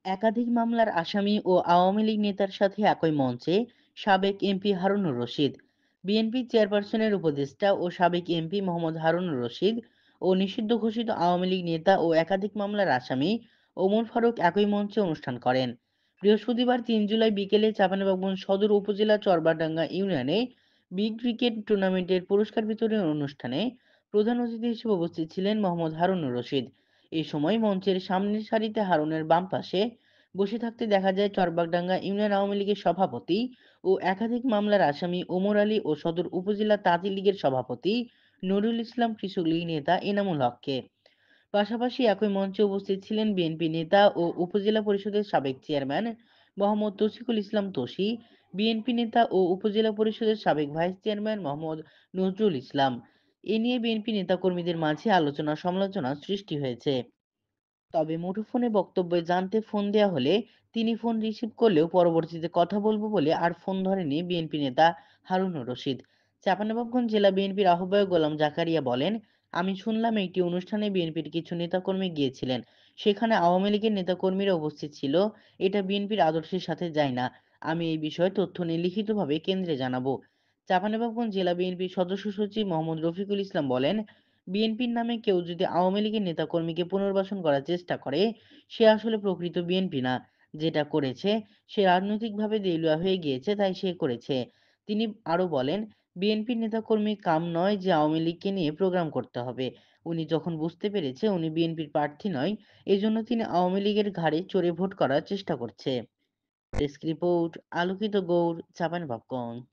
একাধিক মামলার আসামি ও আওয়ামী লীগ নেতার সাথে একই মঞ্চে সাবেক এমপি হারুনুর রশিদ। বিএনপি চেয়ারপারসনের উপদেষ্টা ও সাবেক এমপি মোহাম্মদ হারুনুর রশিদ ও নিষিদ্ধ ঘোষিত আওয়ামী লীগ নেতা ও একাধিক মামলার আসামি ওমর ফারুক একই মঞ্চে অনুষ্ঠান করেন। বৃহস্পতিবার ৩ জুলাই বিকেলে চাঁপাইনবাবগঞ্জ সদর উপজেলা চরবাডাঙ্গা ইউনিয়নে বিগ ক্রিকেট টুর্নামেন্টের পুরস্কার বিতরণী অনুষ্ঠানে প্রধান অতিথি হিসেবে উপস্থিত ছিলেন মোহাম্মদ হারুনুর রশিদ। এ সময় মঞ্চের সামনের সারিতে হারুনের বাম পাশে বসে থাকতে দেখা যায় চরবাগডাঙ্গা ইউনিয়ন আওয়ামী লীগের সভাপতি ও একাধিক মামলার আসামি ওমর আলী ও সদর উপজেলা তাঁতি লীগের সভাপতি নুরুল ইসলাম কৃষক লীগ নেতা এনামুল হককে। পাশাপাশি একই মঞ্চে উপস্থিত ছিলেন বিএনপি নেতা ও উপজেলা পরিষদের সাবেক চেয়ারম্যান মোহাম্মদ তৌসিফুল ইসলাম তোষী, বিএনপি নেতা ও উপজেলা পরিষদের সাবেক ভাইস চেয়ারম্যান মোহাম্মদ নজরুল ইসলাম। এ নিয়ে বিএনপি নেতাকর্মীদের মাঝে আলোচনা সমালোচনা সৃষ্টি হয়েছে। তবে মুঠোফোনে বক্তব্যে জানতে ফোন দেয়া হলে তিনি ফোন রিসিভ করলেও পরবর্তীতে কথা বলবো বলে আর ফোন ধরেনি বিএনপি নেতা হারুনুর রশিদ। চাঁপাইনবাবগঞ্জ জেলা বিএনপির আহ্বায়ক গোলাম জাকারিয়া বলেন, আমি শুনলাম একটি অনুষ্ঠানে বিএনপির কিছু নেতাকর্মী গিয়েছিলেন। সেখানে আওয়ামী লীগের নেতাকর্মীরা উপস্থিত ছিল। এটা বিএনপির আদর্শের সাথে যায় না। আমি এই বিষয়ে তথ্য নিয়ে লিখিতভাবে কেন্দ্রে জানাবো। চাঁপাইনবাবগঞ্জ জেলা বিএনপির সদস্য সচিব মোহাম্মদ রফিকুল ইসলাম বলেন, বিএনপির নামে কেউ যদি আওয়ামী লীগের নেতাকর্মীকে পুনর্বাসন করার চেষ্টা করে, সে আসলে প্রকৃত বিএনপি না। যেটা করেছে, সে রাজনৈতিকভাবে দেউলিয়া হয়ে গিয়েছে, তাই সে করেছে। তিনি আরো বলেন, বিএনপির নেতাকর্মী কাম নয় যে আওয়ামী লীগকে নিয়ে প্রোগ্রাম করতে হবে। উনি যখন বুঝতে পেরেছে উনি বিএনপির প্রার্থী নয়, এজন্য তিনি আওয়ামী লীগের ঘাড়ে চড়ে ভোট করার চেষ্টা করছে। ডেস্ক রিপোর্ট, আলোকিত গৌড়, চাঁপাইনবাবগঞ্জ।